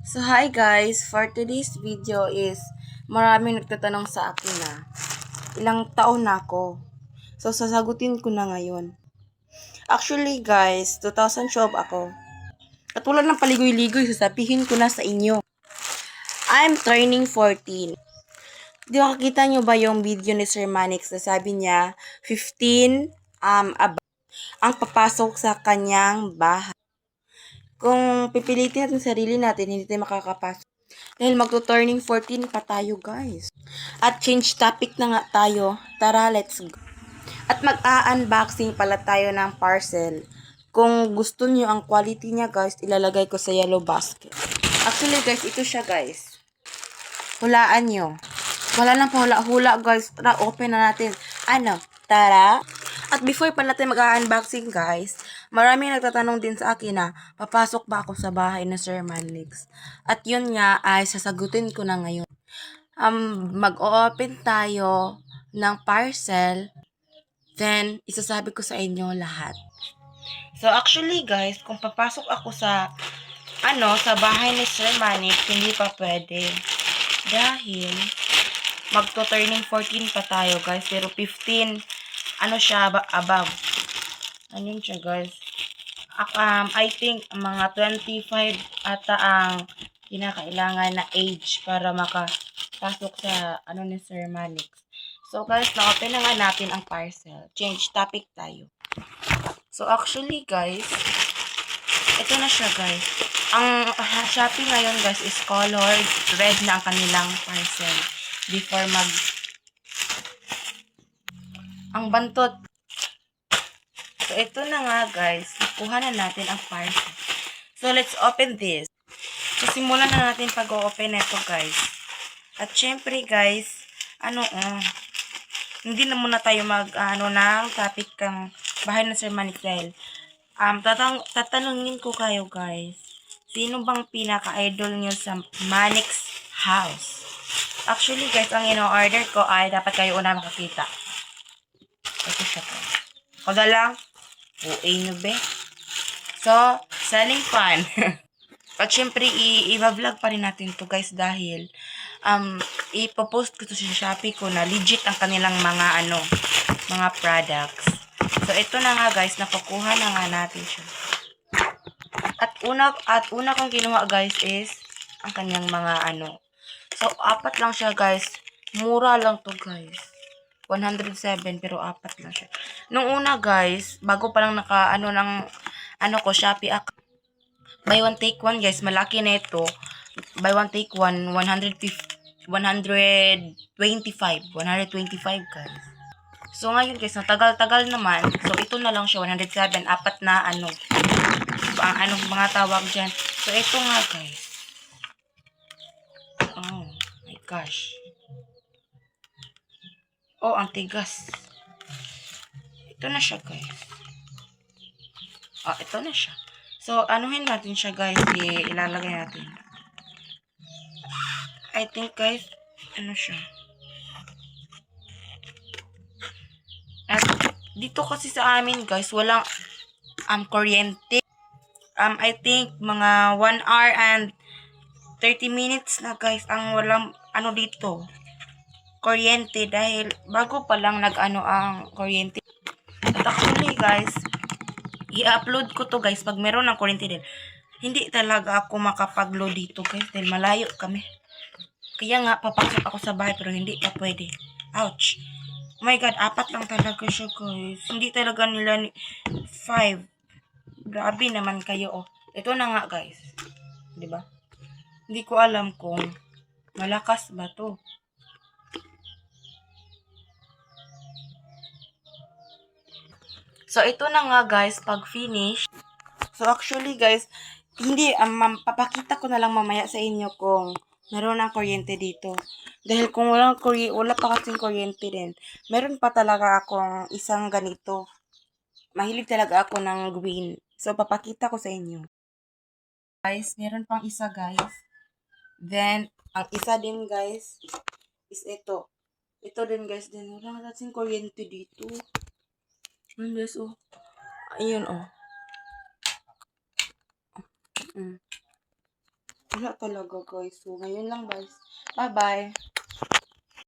So hi guys, for today's video is maraming nagtatanong sa akin na ilang taon na ako. So sasagutin ko na ngayon. Actually guys, 2012 ako. Katulad ng paligoy-ligoy, sasabihin ko na sa inyo. I'm turning 14. Di ba kakita nyo ba yung video ni Sir Manix na sabi niya 15 ang papasok sa kanyang bahay. Kung pipilitin natin sarili natin, hindi tayo makakapasok. Dahil magto-turning 14 pa tayo, guys. At change topic na nga tayo. Tara, let's go. At mag-unboxing pala tayo ng parcel. Kung gusto niyo ang quality niya, guys, ilalagay ko sa yellow basket. Actually, guys, ito siya, guys. Hulaan nyo. Wala nang pahula-hula, guys. Tara, open na natin. Tara. At before pa natin mag-unboxing, guys, maraming nagtatanong din sa akin na papasok ba ako sa bahay na Sir Manlix. At yun nga ay sasagutin ko na ngayon. Mag-open tayo ng parcel, then isasabi ko sa inyo lahat. So actually guys, kung papasok ako sa sa bahay ni Sir Manlix, hindi pa pwede. Dahil magto-turning 14 pa tayo guys, pero 15 siya above. Ano siya guys? I think mga 25 ata ang kinakailangan na age para makapasok sa ni Sir Manix. So guys, na-open na nga natin ang parcel. Change topic tayo. So actually guys, ito na siya guys. Ang Shopee ngayon guys is colored red na ang kanilang parcel. Before ang bantot. So, ito na nga guys. Kuha na natin ang parcel. So, let's open this. So, simulan na natin pag-open nito guys. At syempre guys, hindi na muna tayo ng topic kang bahay ng Sir Manix dahil tatanungin ko kayo guys. Sino bang pinaka-idol nyo sa Manix House? Actually guys, ang ino-order ko ay dapat kayo una makakita. Ito siya po. Kada lang. UA nyo be. So, selling fun. At syempre, i-vlog pa rin natin to guys dahil ipopost ko to sa Shopee ko na legit ang kanilang mga products. So, ito na nga guys, nakukuha na nga natin siya. At una kong ginawa guys is ang kanyang mga So, 4 lang siya guys. Mura lang to guys. 107 pero 4 lang siya. Nung una guys, bago pa lang ko Shopee account. Buy one take one guys, malaki na ito. Buy one take one, 125 guys. So ngayon guys, natagal-tagal naman. So ito na lang siya 107, 4 na mga tawag diyan. So ito nga guys. Oh my gosh. Oh, ang tigas. Ito na siya, guys. Ito na siya. So, anuhin natin siya, guys. Ilalagay natin. I think, guys, siya. At, dito kasi sa amin, guys, walang, kuryente. I think, mga 1 hour and 30 minutes na, guys, ang walang, dito. Kuryente dahil bago pa lang ang kuryente. At actually guys, i-upload ko to guys pag meron ng kuryente din. Hindi talaga ako makapag-load dito guys dahil malayo kami. Kaya nga papasok ako sa bahay pero hindi pa pwede. Ouch. Oh my god, 4 lang talaga siya guys. Hindi talaga nila 5. Grabe naman kayo oh. Ito na nga guys. 'Di ba? Hindi ko alam kung malakas ba to. So, ito na nga guys, pag finish. So, actually guys, hindi, papakita ko na lang mamaya sa inyo kung meron ng kuryente dito. Dahil kung wala pa kasing kuryente din, meron pa talaga akong isang ganito. Mahilig talaga ako ng green. So, papakita ko sa inyo. Guys, meron pang isa guys. Then, ang isa din guys, is ito. Ito din guys, din wala kasing kuryente dito. Ayun guys, oh. Ayun, oh. Wala talaga guys. So, ngayon lang guys. Bye-bye.